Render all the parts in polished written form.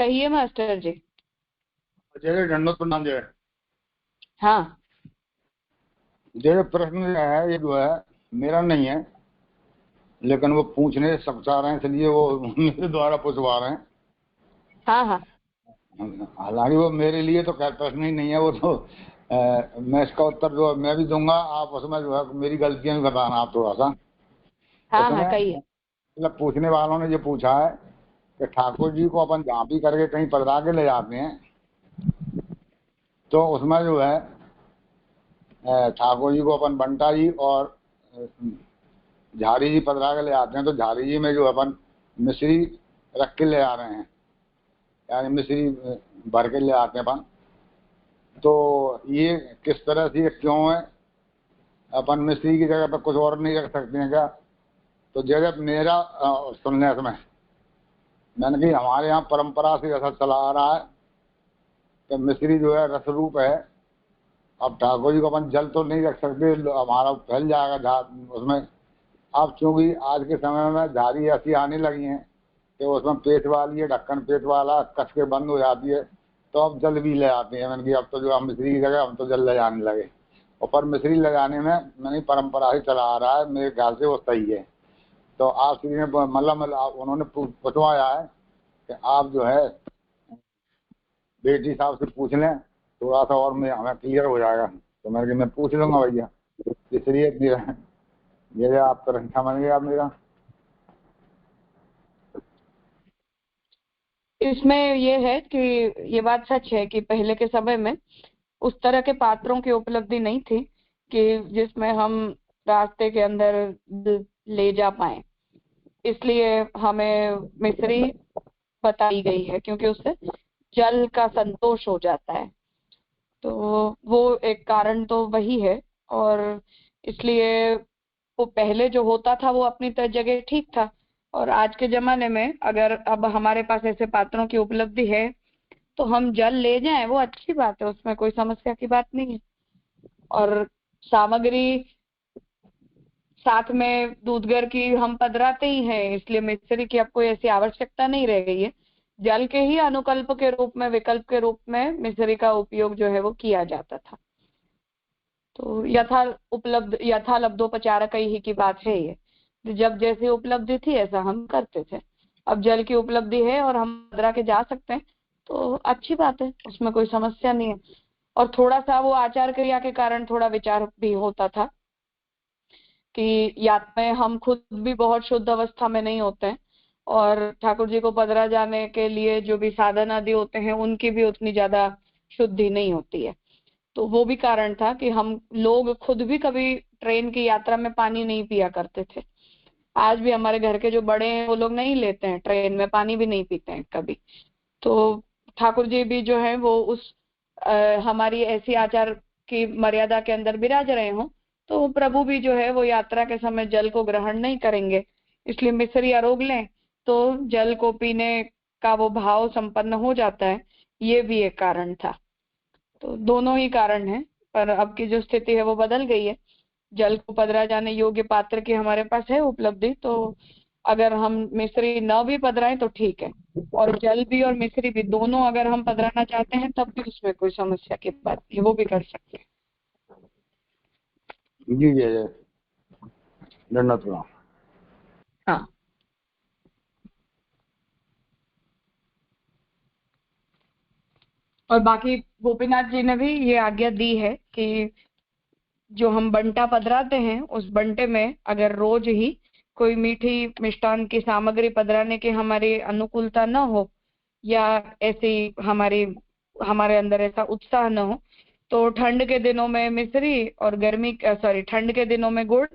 कहिए मास्टर जी। जय दंडोत प्रणाम। जय। हाँ, जय प्रश्न जो है ये जो है मेरा नहीं है, लेकिन वो पूछने सब चाह रहे हैं, इसलिए वो मेरे द्वारा पूछवा रहे हैं। हाँ हाँ हालांकि वो मेरे लिए तो खैर प्रश्न ही नहीं है, वो तो मैं इसका उत्तर जो मैं भी दूंगा, आप उसमें जो है मेरी गलतियां भी बताना आप थोड़ा सा। हाँ हाँ उसमें कहिए। मतलब पूछने वालों ने ये पूछा है कि ठाकुर जी को अपन झांपी करके कहीं पधरा के ले जाते हैं, तो उसमें जो है ठाकुर जी को अपन बंटा जी और अ, झारी जी पधरा के ले आते हैं, तो झारी जी में जो अपन मिश्री रख के ले आ रहे हैं, यानी मिश्री भर के ले आते हैं अपन। तो ये किस तरह से, ये क्यों है? अपन मिश्री की जगह पर कुछ और नहीं रख सकते हैं क्या? तो जगह मेरा सुनने में मैंने कही हमारे यहाँ परंपरा से ऐसा चला आ रहा है कि मिश्री जो है रस रूप है। अब ठाकुर जी को अपन जल तो नहीं रख सकते, हमारा फैल जाएगा उसमें। अब चूंकि आज के समय में झाड़ी ऐसी आने लगी हैं कि उसमें पेट वाली है, ढक्कन पेट वाला कस के बंद हो जाती है, तो अब जल भी ले आते हैं। मैंने कहा अब तो जो हम मिश्री की जगह हम तो जल ले जाने लगे, और पर मिश्री लगाने में मैंने परंपरा ही चला आ रहा है, मेरे ख्याल से वो सही है। तो आप श्री ने मतलब उन्होंने पूछवाया है कि आप जो है बेटी साहब से पूछ लें, थोड़ा सा और मैं हमें क्लियर हो जाएगा। तो मैंने कहा मैं पूछ लूंगा भैया, इसलिए ये आप तो समझ गए आप मेरा। इसमें ये है कि ये बात सच है कि पहले के समय में उस तरह के पात्रों की उपलब्धि नहीं थी कि जिसमें हम रास्ते के अंदर ले जा पाए, इसलिए हमें मिस्री बताई गई है क्योंकि उससे जल का संतोष हो जाता है। तो वो एक कारण तो वही है। और इसलिए वो पहले जो होता था वो अपनी जगह ठीक था। और आज के जमाने में अगर अब हमारे पास ऐसे पात्रों की उपलब्धि है तो हम जल ले जाएं, वो अच्छी बात है, उसमें कोई समस्या की बात नहीं है। और सामग्री साथ में दूधगर की हम पधराते ही हैं, इसलिए मिस्त्री की अब कोई ऐसी आवश्यकता नहीं रह गई है। जल के ही अनुकल्प के रूप में, विकल्प के रूप में मिस्त्री का उपयोग जो है वो किया जाता था। तो यथा लब्धोपचारक ही की बात है ये। जब जैसी उपलब्धि थी ऐसा हम करते थे। अब जल की उपलब्धि है और हम पधरा के जा सकते हैं तो अच्छी बात है, उसमें कोई समस्या नहीं है। और थोड़ा सा वो आचार क्रिया के कारण थोड़ा विचार भी होता था कि याद में हम खुद भी बहुत शुद्ध अवस्था में नहीं होते हैं, और ठाकुर जी को पधरा जाने के लिए जो भी साधन आदि होते हैं उनकी भी उतनी ज्यादा शुद्धि नहीं होती है। तो वो भी कारण था कि हम लोग खुद भी कभी ट्रेन की यात्रा में पानी नहीं पिया करते थे। आज भी हमारे घर के जो बड़े हैं वो लोग नहीं लेते हैं, ट्रेन में पानी भी नहीं पीते हैं कभी। तो ठाकुर जी भी जो है वो उस हमारी ऐसी आचार की मर्यादा के अंदर विराज रहे हों, तो प्रभु भी जो है वो यात्रा के समय जल को ग्रहण नहीं करेंगे, इसलिए मिश्री आरोग लें तो जल को पीने का वो भाव संपन्न हो जाता है। ये भी एक कारण था। तो दोनों ही कारण हैं, पर अब की जो स्थिति है वो बदल गई है। जल को पधरा जाने योग्य पात्र की हमारे पास है उपलब्धि, तो अगर हम मिश्री न भी पधराएं तो ठीक है, और जल भी और मिश्री भी दोनों अगर हम पधराना चाहते हैं तब भी उसमें कोई समस्या की बात नहीं, वो भी कर सकते हैं। जी जय जय दंडोत प्रणाम। हाँ, और बाकी गोपीनाथ जी ने भी ये आज्ञा दी है कि जो हम बंटा पधराते हैं उस बंटे में अगर रोज ही कोई मीठी मिष्टान की सामग्री पधराने की हमारी अनुकूलता न हो, या ऐसी हमारे अंदर ऐसा उत्साह न हो, तो ठंड के दिनों में मिश्री और ठंड के दिनों में गुड़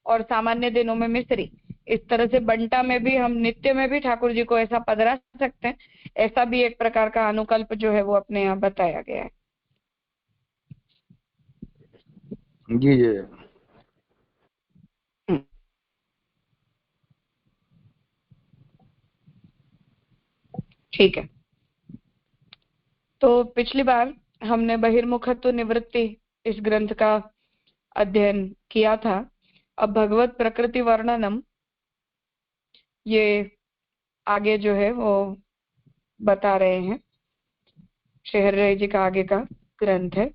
और सामान्य दिनों में मिश्री, इस तरह से बंटा में भी हम नित्य में भी ठाकुर जी को ऐसा पधरा सकते हैं। ऐसा भी एक प्रकार का अनुकल्प जो है वो अपने यहाँ बताया गया है। जी जय। हम्म, ठीक है। तो पिछली बार हमने बहिर्मुखत्व निवृत्ति इस ग्रंथ का अध्ययन किया था। अब भगवत प्रकृति वर्णनम, ये आगे जो है वो बता रहे हैं। श्री हरिराय जी का आगे का ग्रंथ है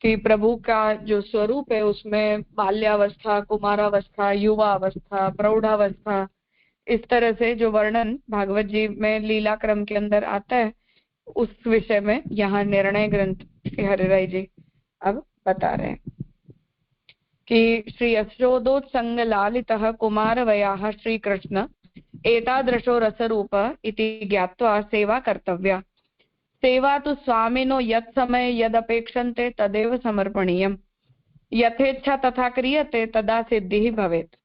कि प्रभु का जो स्वरूप है उसमें बाल्यावस्था, कुमारावस्था, युवावस्था, प्रौढ़ावस्था, इस तरह से जो वर्णन भागवत जी में लीला क्रम के अंदर आता है, उस विषय में यहाँ निर्णय ग्रंथ श्री हरिराय जी अब बता रहे हैं कि श्री यशोदोत्संग लालितः कुमार वयाः श्री कृष्ण एतादृशो रसरूप इति ज्ञात्वा सेवा कर्तव्या। सेवा तु स्वामिनो यत् समय यदपेक्षन्ते तदेव समर्पणीयम्। यथेच्छा तथा क्रियते तदा सिद्धिः भवेत्।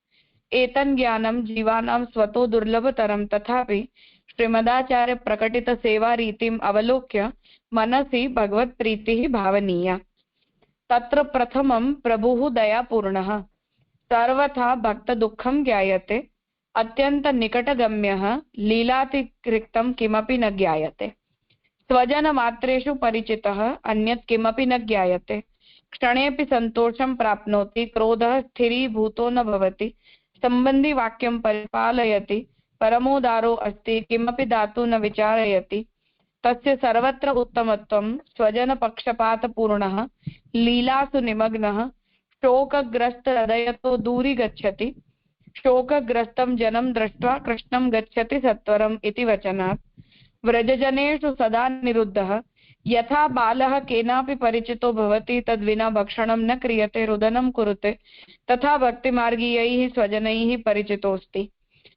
एतन् ज्ञानं जीवानां स्वतो दुर्लभतरं, तथापि श्रीमदाचार्य प्रकटित सेवा रीतिम् अवलोक्य मनसि भगवत्प्रीतिः भावनीया। तत्र प्रथमं प्रभुः दयापूर्णः, सर्वथा भक्तदुःखं ज्ञायते, अत्यंत निकटगम्यः, लीलातिरिक्तं किमपि न ज्ञायते, स्वजनमात्रेषु परिचितः, अन्यत् किमपि न ज्ञायते, क्षणेऽपि सन्तोषं प्राप्नोति, क्रोधः स्थिरीभूतो न भवति, सम्बन्धि वाक्यं परिपालयति, परमोदारो अस्ति, किमपि दातु न विचारयति, तस्य सर्वत्र उत्तमत्वं, स्वजनपक्षपातपूर्णः, लीलासु निमग्नः, शोकग्रस्त हृदयतो दूरी गच्छति, शोकग्रस्तं जनं दृष्ट्वा कृष्णं गच्छति सत्वरम् इति वचनात्। व्रजजनेषु सदा निरुद्धः, यथा बालः केनापि परिचितो भवति तद्विना भक्षणं न क्रियते, रुदनं कुरुते, तथा भक्तिमार्गीयैः स्वजनैः परिचितोऽस्ति,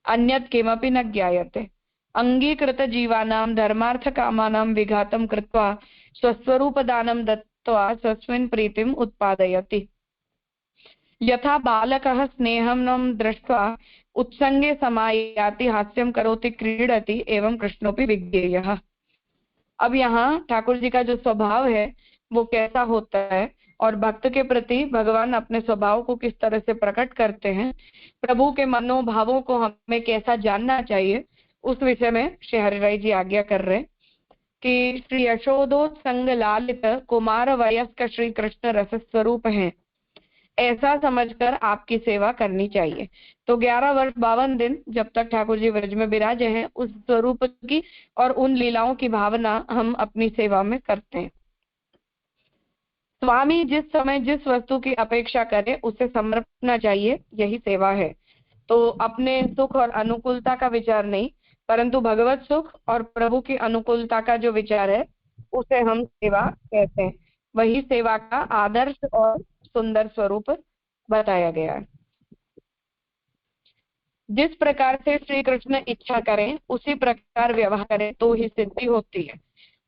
अन्यत् किमपि न ज्ञायते। अङ्गीकृतजीवानां धर्मार्थकामानां विघातं कृत्वा स्वस्वरूपदानं दत्त्वा स्वस्मिन् प्रीतिम् उत्पादयति। यथा बालकः स्नेहं दृष्ट्वा उत्संगे समायाति, हास्यं करोति, क्रीडति, एवं कृष्णोपि विज्ञेयः। अब यहाँ ठाकुर जी का जो स्वभाव है वो कैसा होता है और भक्त के प्रति भगवान अपने स्वभाव को किस तरह से प्रकट करते हैं, प्रभु के मनोभावों को हमें कैसा जानना चाहिए, उस विषय में श्री हरिराय जी आज्ञा कर रहे हैं कि श्री यशोदोत्संग लालित कुमार वयस्क श्री कृष्ण रस स्वरूप है, ऐसा समझकर आपकी सेवा करनी चाहिए। तो 11 वर्ष 52 दिन जब तक ठाकुर जी व्रज में विराजे हैं, उस स्वरूप की और उन लीलाओं की भावना हम अपनी सेवा में करते हैं। स्वामी जिस समय जिस वस्तु की अपेक्षा करे उसे समर्पना चाहिए, यही सेवा है। तो अपने सुख और अनुकूलता का विचार नहीं, परंतु भगवत सुख और प्रभु की अनुकूलता का जो विचार है उसे हम सेवा कहते हैं। वही सेवा का आदर्श और सुंदर स्वरूप बताया गया है। जिस प्रकार से श्री कृष्ण इच्छा करें उसी प्रकार व्यवहार करें तो ही सिद्धि होती है।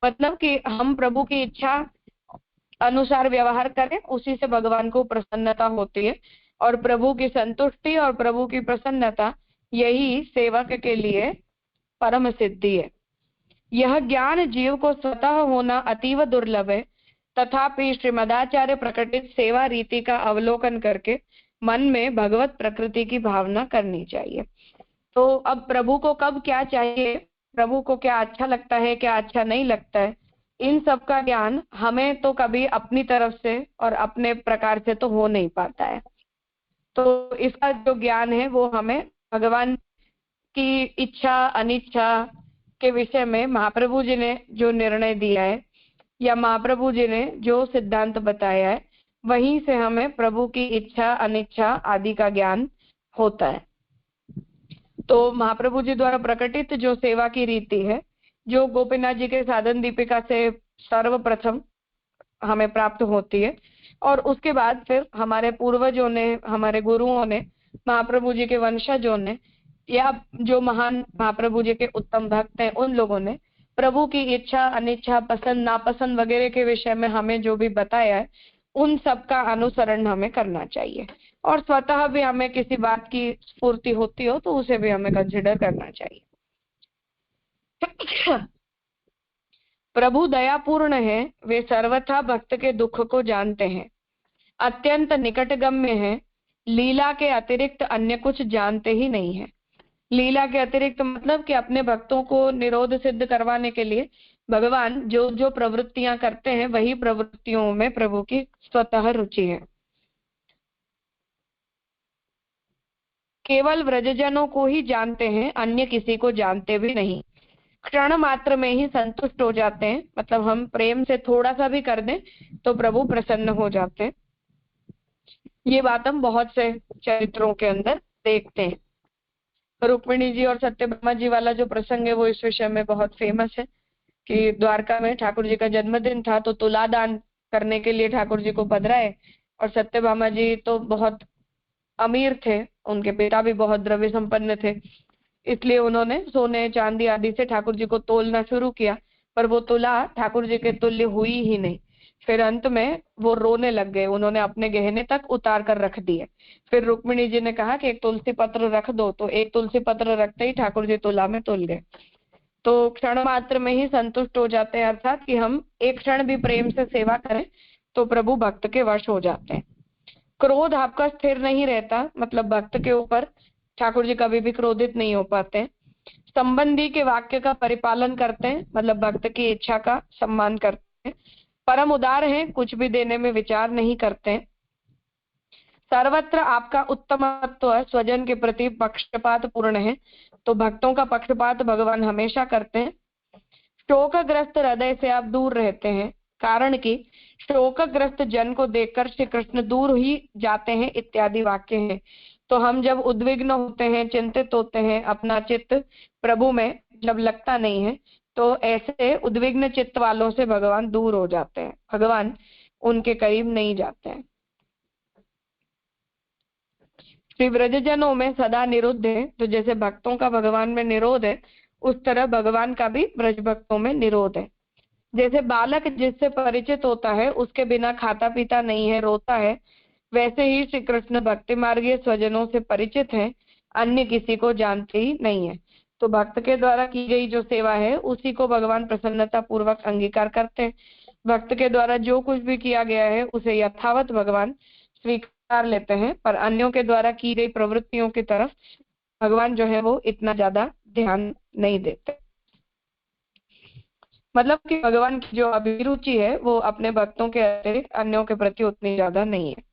मतलब कि हम प्रभु की इच्छा अनुसार व्यवहार करें, उसी से भगवान को प्रसन्नता होती है, और प्रभु की संतुष्टि और प्रभु की प्रसन्नता यही सेवक के लिए परम सिद्धि है। यह ज्ञान जीव को स्वतः होना अतीव दुर्लभ है, तथापि श्रीमदाचार्य प्रकटित सेवा रीति का अवलोकन करके मन में भगवत प्रकृति की भावना करनी चाहिए। तो अब प्रभु को कब क्या चाहिए, प्रभु को क्या अच्छा लगता है, क्या अच्छा नहीं लगता है, इन सब का ज्ञान हमें तो कभी अपनी तरफ से और अपने प्रकार से तो हो नहीं पाता है। तो इसका जो ज्ञान है वो हमें भगवान की इच्छा अनिच्छा के विषय में महाप्रभु जी ने जो निर्णय दिया है या महाप्रभु जी ने जो सिद्धांत बताया है, वहीं से हमें प्रभु की इच्छा अनिच्छा आदि का ज्ञान होता है। तो महाप्रभु जी द्वारा प्रकटित जो सेवा की रीति है, जो गोपीनाथ जी के साधन दीपिका से सर्वप्रथम हमें प्राप्त होती है, और उसके बाद फिर हमारे पूर्वजों ने, हमारे गुरुओं ने, महाप्रभु जी के वंशजों ने, या जो महान महाप्रभु जी के उत्तम भक्त हैं उन लोगों ने प्रभु की इच्छा अनिच्छा पसंद नापसंद वगैरह के विषय में हमें जो भी बताया है, उन सब का अनुसरण हमें करना चाहिए। और स्वतः भी हमें किसी बात की स्फूर्ति होती हो तो उसे भी हमें कंसिडर करना चाहिए। प्रभु दयापूर्ण है, वे सर्वथा भक्त के दुख को जानते हैं, अत्यंत निकटगम्य है, लीला के अतिरिक्त अन्य कुछ जानते ही नहीं है। लीला के अतिरिक्त मतलब कि अपने भक्तों को निरोध सिद्ध करवाने के लिए भगवान जो जो प्रवृत्तियां करते हैं वही प्रवृत्तियों में प्रभु की स्वतः रुचि है। केवल व्रजजनों को ही जानते हैं, अन्य किसी को जानते भी नहीं। क्षण मात्र में ही संतुष्ट हो जाते हैं, मतलब हम प्रेम से थोड़ा सा भी कर दें तो प्रभु प्रसन्न हो जाते हैं। ये बात हम बहुत से चरित्रों के अंदर देखते हैं। रुक्मिणी जी और सत्यभामा जी वाला जो प्रसंग है वो इस विषय में बहुत फेमस है कि द्वारका में ठाकुर जी का जन्मदिन था, तो तुला दान करने के लिए ठाकुर जी को पधराए, और सत्यभामा जी तो बहुत अमीर थे, उनके पिता भी बहुत द्रव्य संपन्न थे, इसलिए उन्होंने सोने चांदी आदि से ठाकुर जी को तोलना शुरू किया, पर वो तुला ठाकुर जी के तुल्य हुई ही नहीं। फिर अंत में वो रोने लग गए, उन्होंने अपने गहने तक उतार कर रख दिए। फिर रुक्मिणी जी ने कहा कि एक तुलसी पत्र रख दो, तो एक तुलसी पत्र रखते ही ठाकुर जी तुला में तुल गए। तो क्षण मात्र में ही संतुष्ट हो जाते हैं, अर्थात कि हम एक क्षण भी प्रेम से सेवा करें तो प्रभु भक्त के वश हो जाते हैं। क्रोध आपका स्थिर नहीं रहता, मतलब भक्त के ऊपर ठाकुर जी कभी भी क्रोधित नहीं हो पाते हैं। संबंधी के वाक्य का परिपालन करते हैं, मतलब भक्त की इच्छा का सम्मान करते हैं। परम उदार हैं, कुछ भी देने में विचार नहीं करते हैं। सर्वत्र आपका उत्तमत्व स्वजन के प्रति पक्षपात पूर्ण है, तो भक्तों का पक्षपात भगवान हमेशा करते हैं। शोकग्रस्त हृदय से आप दूर रहते हैं, कारण कि शोकग्रस्त जन को देखकर श्री कृष्ण दूर ही जाते हैं इत्यादि वाक्य हैं। तो हम जब उद्विग्न होते हैं, चिंतित होते हैं, अपना चित्त प्रभु में जब लगता नहीं है, तो ऐसे उद्विग्न चित्त वालों से भगवान दूर हो जाते हैं, भगवान उनके करीब नहीं जाते हैं। श्री ब्रजजनों में सदा निरुद्ध है, तो जैसे भक्तों का भगवान में निरोध है, उस तरह भगवान का भी ब्रज भक्तों में निरोध है। जैसे बालक जिससे परिचित होता है, उसके बिना खाता पीता नहीं है, रोता है, वैसे ही श्री कृष्ण भक्ति मार्गीय स्वजनों से परिचित हैं, अन्य किसी को जानते ही नहीं है। तो भक्त के द्वारा की गई जो सेवा है उसी को भगवान प्रसन्नता पूर्वक अंगीकार करते हैं। भक्त के द्वारा जो कुछ भी किया गया है उसे यथावत भगवान स्वीकार लेते हैं, पर अन्यों के द्वारा की गई प्रवृत्तियों की तरफ भगवान जो है वो इतना ज्यादा ध्यान नहीं देते। मतलब कि भगवान की जो अभिरुचि है वो अपने भक्तों के अतिरिक्त अन्यों के प्रति उतनी ज्यादा नहीं है।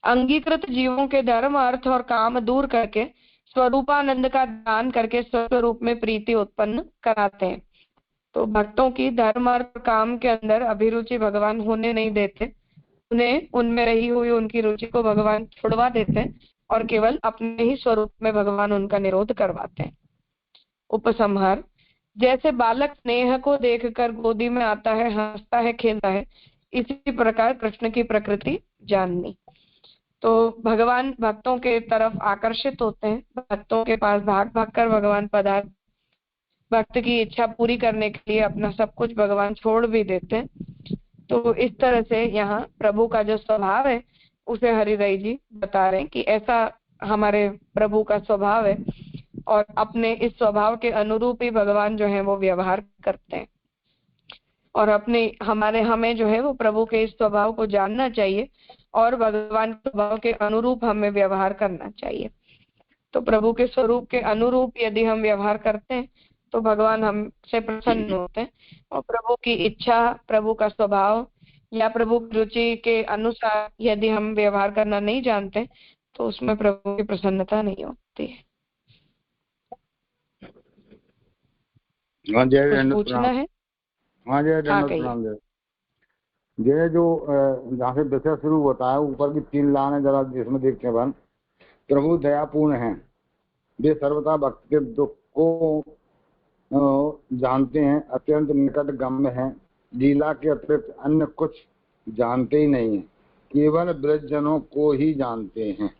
अंगीकृत जीवों के धर्म अर्थ और काम दूर करके स्वरूपानंद का दान करके स्वरूप में प्रीति उत्पन्न कराते हैं। तो भक्तों की धर्म अर्थ काम के अंदर अभिरुचि भगवान होने नहीं देते, उन्हें उनमें रही हुई उनकी रुचि को भगवान छुड़वा देते हैं और केवल अपने ही स्वरूप में भगवान उनका निरोध करवाते हैं। उपसंहार, जैसे बालक स्नेह को देखकर गोदी में आता है, हंसता है, खेलता है, इसी प्रकार कृष्ण की प्रकृति जाननी। तो भगवान भक्तों के तरफ आकर्षित होते हैं, भक्तों के पास भाग भाग कर भगवान पदार्थ भक्त की इच्छा पूरी करने के लिए अपना सब कुछ भगवान छोड़ भी देते हैं। तो इस तरह से यहाँ प्रभु का जो स्वभाव है उसे हरिराई जी बता रहे हैं कि ऐसा हमारे प्रभु का स्वभाव है, और अपने इस स्वभाव के अनुरूप ही भगवान जो है वो व्यवहार करते हैं, और अपने हमें जो है वो प्रभु के इस स्वभाव को जानना चाहिए और भगवान के स्वभाव के अनुरूप हमें व्यवहार करना चाहिए। तो प्रभु के स्वरूप के अनुरूप यदि हम व्यवहार करते हैं तो भगवान हमसे प्रसन्न होते हैं, और प्रभु की इच्छा, प्रभु का स्वभाव या प्रभु की रुचि के अनुसार यदि हम व्यवहार करना नहीं जानते तो उसमें प्रभु की प्रसन्नता नहीं होती है। हाँ जय कुछ दंडवत पूछना प्रणाम। है? हाँ जय हाँ दंडवत कहिए। प्रणाम। जय जो जहाँ से विषय शुरू होता है ऊपर की 3 लाइनें जरा जिसमें देखते हैं, प्रभु दयापूर्ण हैं, वे सर्वथा भक्त के दुख को जानते हैं, अत्यंत निकट गम्य हैं, लीला के अतिरिक्त अन्य कुछ जानते ही नहीं है, केवल ब्रजजनों को ही जानते हैं।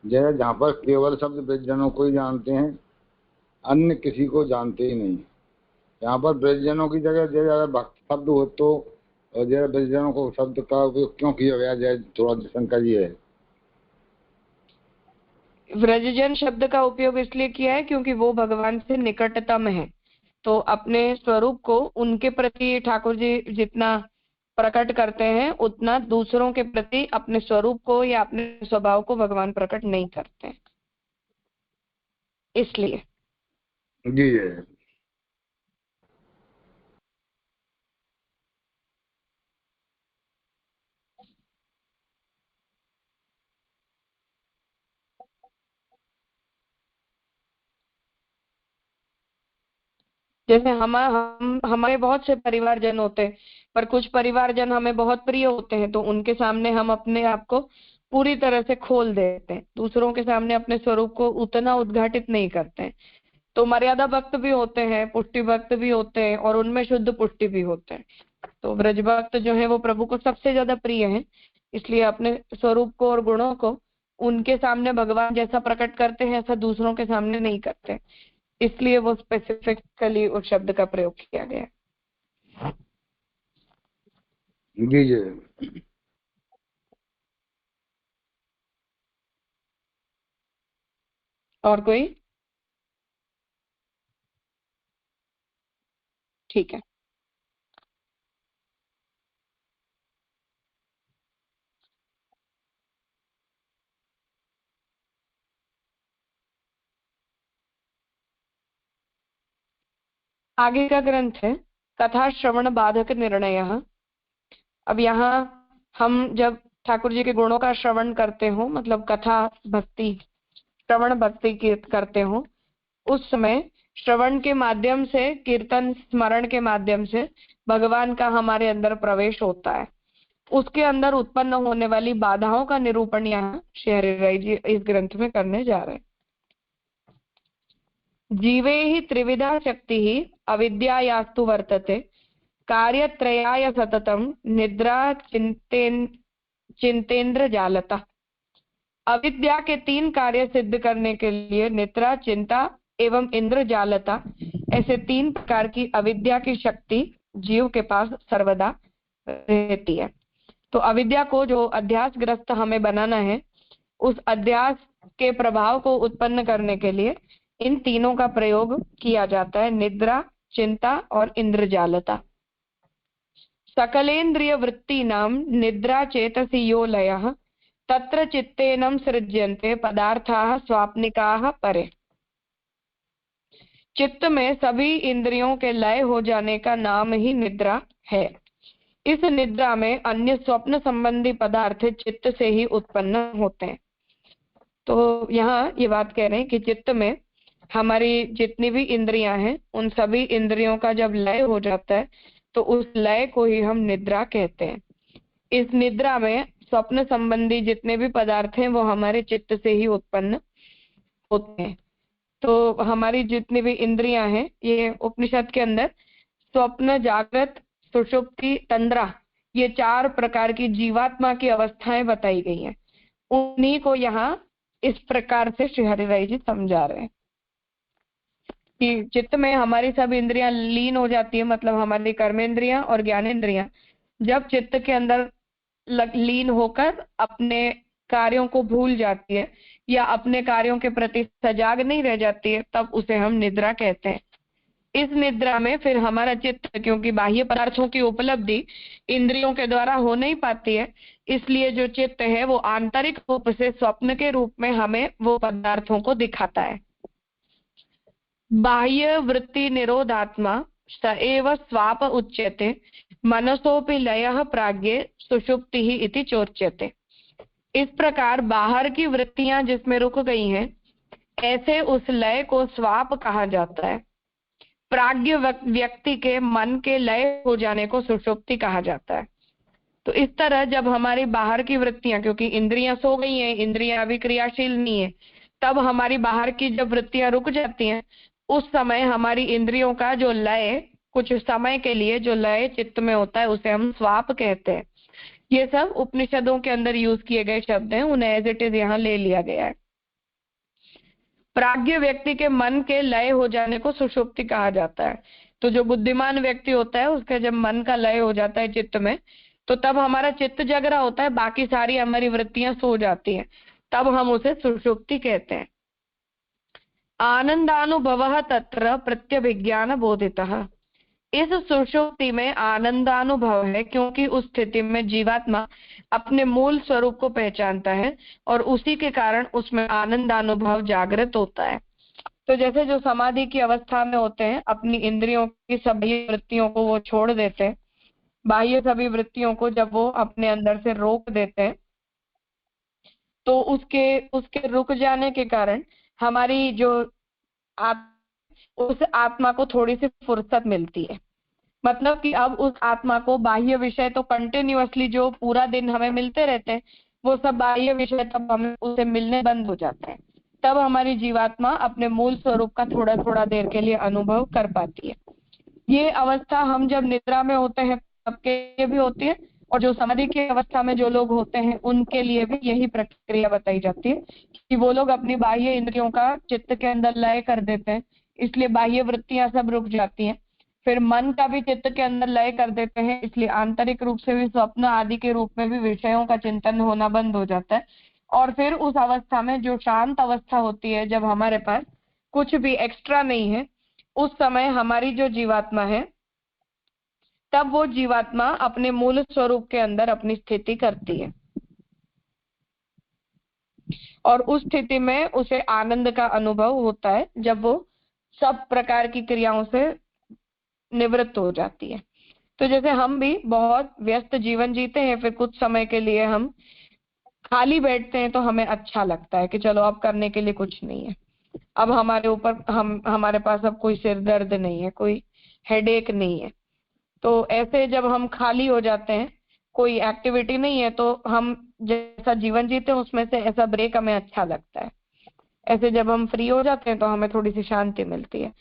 जय जहाँ पर केवल शब्द ब्रजजनों को ही जानते हैं, अन्य किसी को जानते ही नहीं। यहाँ पर ब्रजजनों की जगह जय अगर भक्त शब्द हो तो जय ब्रजजनों को शब्द का उपयोग क्यों किया गया? जय थोड़ा शंका जी है। व्रजजन शब्द का उपयोग इसलिए किया है क्योंकि वो भगवान से निकटतम है, तो अपने स्वरूप को उनके प्रति ठाकुर जी जितना प्रकट करते हैं उतना दूसरों के प्रति अपने स्वरूप को या अपने स्वभाव को भगवान प्रकट नहीं करते हैं, इसलिए। जी है। जैसे हम हमारे बहुत से परिवारजन होते हैं, पर कुछ परिवारजन हमें बहुत प्रिय होते हैं, तो उनके सामने हम अपने आप को पूरी तरह से खोल देते हैं, दूसरों के सामने अपने स्वरूप को उतना उद्घाटित नहीं करते हैं। तो मर्यादा भक्त भी होते हैं, पुष्टि भक्त भी होते हैं, और उनमें शुद्ध पुष्टि भी होते हैं। तो ब्रज भक्त जो है वो प्रभु को सबसे ज्यादा प्रिय है, इसलिए अपने स्वरूप को और गुणों को उनके सामने भगवान जैसा प्रकट करते हैं, ऐसा दूसरों के सामने नहीं करते, इसलिए वो स्पेसिफिकली उस शब्द का प्रयोग किया गया। जी जी। और कोई? ठीक है। आगे का ग्रंथ है कथा श्रवण बाधक निर्णय। अब यहाँ हम जब ठाकुर जी के गुणों का श्रवण करते हो, मतलब कथा भक्ति श्रवण भक्ति की करते हो, उस समय श्रवण के माध्यम से, कीर्तन स्मरण के माध्यम से भगवान का हमारे अंदर प्रवेश होता है। उसके अंदर उत्पन्न होने वाली बाधाओं का निरूपण यहाँ श्री हरिराय जी इस ग्रंथ में करने जा रहे हैं। जीवे ही त्रिविधा शक्ति ही अविद्यायास्तु वर्तते, कार्यत्रयाय सततम निद्रा चिंतेन्द्र जालता। अविद्या के 3 कार्य सिद्ध करने के लिए निद्रा, चिंता एवं इंद्र जालता, ऐसे 3 प्रकार की अविद्या की शक्ति जीव के पास सर्वदा रहती है। तो अविद्या को जो अध्यासग्रस्त हमें बनाना है, उस अध्यास के प्रभाव को उत्पन्न करने के लिए इन तीनों का प्रयोग किया जाता है, निद्रा, चिंता और इंद्रजालता। सकलेन्द्रिय वृत्तीनां निद्रा चेतसि यो लयः, तत्र चित्तेनं सृज्यन्ते पदार्थाः स्वाप्निकाः परे। चित्त में सभी इंद्रियों के लय हो जाने का नाम ही निद्रा है। इस निद्रा में अन्य स्वप्न संबंधी पदार्थ चित्त से ही उत्पन्न होते हैं। तो यहाँ ये बात कह रहे हैं कि चित्त में हमारी जितनी भी इंद्रियां हैं, उन सभी इंद्रियों का जब लय हो जाता है तो उस लय को ही हम निद्रा कहते हैं। इस निद्रा में स्वप्न संबंधी जितने भी पदार्थ हैं वो हमारे चित्त से ही उत्पन्न होते हैं। तो हमारी जितनी भी इंद्रियां हैं, ये उपनिषद के अंदर स्वप्न, जागृत, सुषुप्ति, तंद्रा, ये 4 प्रकार की जीवात्मा की अवस्थाएं बताई गई हैं। उन्हीं को यहाँ इस प्रकार से श्री हरिराय जी समझा रहे हैं कि चित्त में हमारी सब इंद्रियां लीन हो जाती है, मतलब हमारी कर्मेंद्रियां और ज्ञानेंद्रियां जब चित्त के अंदर लीन होकर अपने कार्यों को भूल जाती है या अपने कार्यों के प्रति सजाग नहीं रह जाती है, तब उसे हम निद्रा कहते हैं। इस निद्रा में फिर हमारा चित्त, क्योंकि बाह्य पदार्थों की उपलब्धि इंद्रियों के द्वारा हो नहीं पाती है, इसलिए जो चित्त है वो आंतरिक रूप से स्वप्न के रूप में हमें वो पदार्थों को दिखाता है। बाह्य वृत्ति निरोधात्मा स एव स्वाप उच्यते, मनसोपि लयः प्राज्ञे सुषुप्ति ही इति चोच्यते। इस प्रकार बाहर की वृत्तियां जिसमें रुक गई हैं, ऐसे उस लय को स्वाप कहा जाता है। प्राज्ञ व्यक्ति के मन के लय हो जाने को सुषुप्ति कहा जाता है। तो इस तरह जब हमारी बाहर की वृत्तियां, क्योंकि इंद्रियां सो गई हैं, इंद्रियां अभी क्रियाशील नहीं है, तब हमारी बाहर की जब वृत्तियां रुक जाती हैं, उस समय हमारी इंद्रियों का जो लय, कुछ समय के लिए जो लय चित्त में होता है, उसे हम स्वाप कहते हैं। ये सब उपनिषदों के अंदर यूज किए गए शब्द हैं, उन्हें एज इट इज यहाँ ले लिया गया है। प्राज्ञ व्यक्ति के मन के लय हो जाने को सुषुप्ति कहा जाता है। तो जो बुद्धिमान व्यक्ति होता है, उसका जब मन का लय हो जाता है चित्त में, तो तब हमारा चित्त जग रहा होता है, बाकी सारी हमारी वृत्तियां सो जाती हैं, तब हम उसे सुषुप्ति कहते हैं। आनंदानुभव तत्र प्रत्यभिज्ञान बोधितः। इस सुषुप्ति में आनंदानुभव है, क्योंकि उस स्थिति में जीवात्मा अपने मूल स्वरूप को पहचानता है और उसी के कारण उसमें आनंदानुभव जागृत होता है। तो जैसे जो समाधि की अवस्था में होते हैं, अपनी इंद्रियों की सभी वृत्तियों को वो छोड़ देते हैं, बाह्य सभी वृत्तियों को जब वो अपने अंदर से रोक देते हैं, तो उसके रुक जाने के कारण हमारी जो उस आत्मा को थोड़ी सी फुर्सत मिलती है। मतलब कि अब उस आत्मा को बाह्य विषय तो कंटिन्यूअसली जो पूरा दिन हमें मिलते रहते हैं, वो सब बाह्य विषय तब हमें उसे मिलने बंद हो जाते हैं। तब हमारी जीवात्मा अपने मूल स्वरूप का थोड़ा थोड़ा देर के लिए अनुभव कर पाती है। ये अवस्था हम जब निद्रा में होते हैं सबके लिए भी होती है, और जो समाधि की अवस्था में जो लोग होते हैं उनके लिए भी यही प्रक्रिया बताई जाती है कि वो लोग अपनी बाह्य इंद्रियों का चित्त के अंदर लय कर देते हैं, इसलिए बाह्य वृत्तियां सब रुक जाती हैं। फिर मन का भी चित्त के अंदर लय कर देते हैं, इसलिए आंतरिक रूप से भी स्वप्न आदि के रूप में भी विषयों का चिंतन होना बंद हो जाता है। और फिर उस अवस्था में जो शांत अवस्था होती है, जब हमारे पास कुछ भी एक्स्ट्रा नहीं है, उस समय हमारी जो जीवात्मा है, तब वो जीवात्मा अपने मूल स्वरूप के अंदर अपनी स्थिति करती है, और उस स्थिति में उसे आनंद का अनुभव होता है जब वो सब प्रकार की क्रियाओं से निवृत्त हो जाती है। तो जैसे हम भी बहुत व्यस्त जीवन जीते हैं, फिर कुछ समय के लिए हम खाली बैठते हैं तो हमें अच्छा लगता है कि चलो अब करने के लिए कुछ नहीं है, अब हमारे ऊपर हमारे पास अब कोई सिर दर्द नहीं है, कोई हेडेक नहीं है। तो ऐसे जब हम खाली हो जाते हैं, कोई एक्टिविटी नहीं है, तो हम जैसा जीवन जीते हैं उसमें से ऐसा ब्रेक हमें अच्छा लगता है। ऐसे जब हम फ्री हो जाते हैं तो हमें थोड़ी सी शांति मिलती है।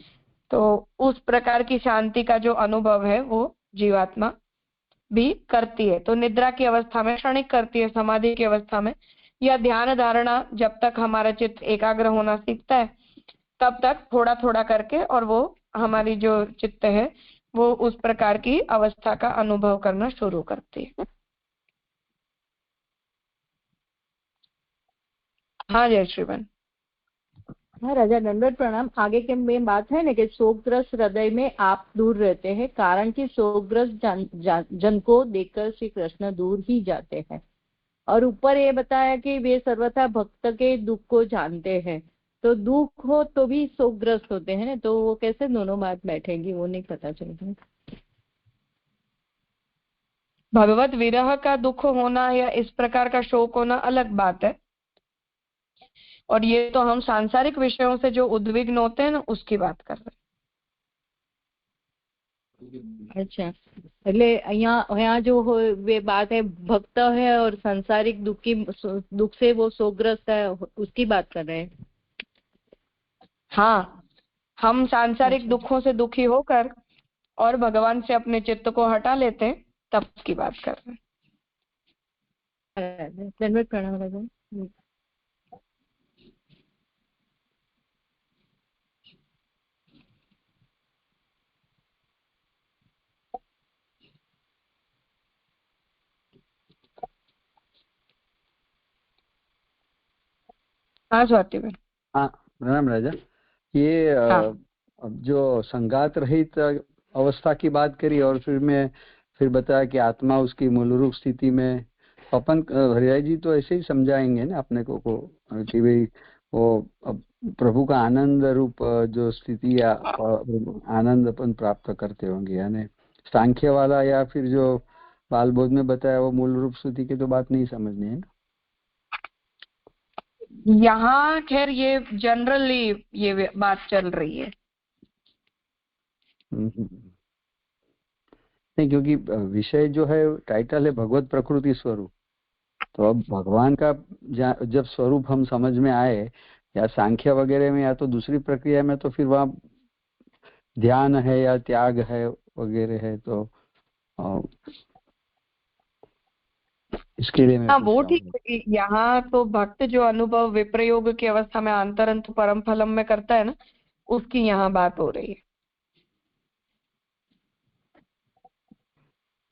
तो उस प्रकार की शांति का जो अनुभव है वो जीवात्मा भी करती है। तो निद्रा की अवस्था में क्षणिक करती है, समाधि की अवस्था में या ध्यान धारणा जब तक हमारा चित्त एकाग्र होना सीखता है तब तक थोड़ा थोड़ा करके, और वो हमारी जो चित्त है वो उस प्रकार की अवस्था का अनुभव करना शुरू करती है। हाँ जय श्रीवन। हाँ राजा, दंडवत प्रणाम। आगे के में बात है ना कि शोकग्रस्त हृदय में आप दूर रहते हैं, कारण कि शोकग्रस्त जन को देखकर श्री कृष्ण दूर ही जाते हैं। और ऊपर ये बताया कि वे सर्वथा भक्त के दुख को जानते हैं। तो दुख हो तो भी शोकग्रस्त होते हैं ना, तो वो कैसे दोनों बात बैठेगी, वो नहीं पता चलता। भगवत विरह का दुख होना या इस प्रकार का शोक होना अलग बात है, और ये तो हम सांसारिक विषयों से जो उद्विग्न होते हैं ना उसकी बात कर रहे हैं। अच्छा, એટલે यहाँ जो हो वे बात है भक्त है और सांसारिक दुख से वो शोकग्रस्त है, उसकी बात कर रहे हैं। हाँ, हम सांसारिक दुखों से दुखी होकर और भगवान से अपने चित्त को हटा लेते हैं, तब की बात कर रहे हैं। धन्यवाद, प्रणाम राजा। हाँ स्वाति में। हाँ प्रणाम राजा। ये हाँ। अब जो संगात रहित अवस्था की बात करी और फिर बताया कि आत्मा उसकी मूल रूप स्थिति में, अपन हरिराज जी तो ऐसे ही समझाएंगे ना अपने को कि भाई वो अब प्रभु का आनंद रूप जो स्थिति या आनंद अपन प्राप्त करते होंगे, यानी सांख्य वाला या फिर जो बाल बोध में बताया वो मूल रूप स्थिति की तो बात नहीं समझनी है ना। यहाँ खैर ये जनरली ये बात चल रही है। नहीं, क्योंकि विषय जो है टाइटल है भगवत प्रकृति स्वरूप, तो अब भगवान का जब स्वरूप हम समझ में आए या सांख्य वगैरह में या तो दूसरी प्रक्रिया में, तो फिर वहाँ ध्यान है या त्याग है वगैरह है, तो इसके लिए मैं हाँ पूछ वो रहा ठीक हूँ। है। यहाँ तो भक्त जो अनुभव विप्रयोग की अवस्था में आंतरंत परम फलम में करता है ना, उसकी यहाँ बात हो रही है।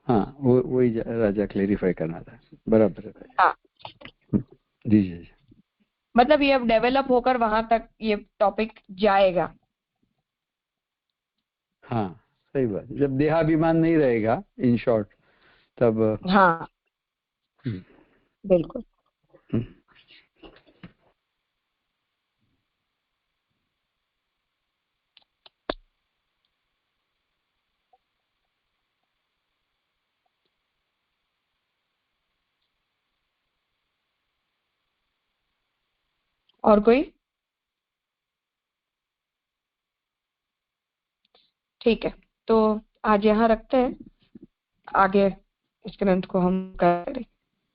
हाँ वही राजा क्लेरिफाई करना था, बराबर है। हाँ जी जी। मतलब ये अब डेवलप होकर वहां तक ये टॉपिक जाएगा। हाँ सही बात, जब देहाभिमान नहीं रहेगा इन शॉर्ट तब। हाँ बिल्कुल। और कोई? ठीक है, तो आज यहाँ रखते हैं, आगे इस ग्रंथ को हम करें।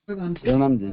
प्रणाम जी।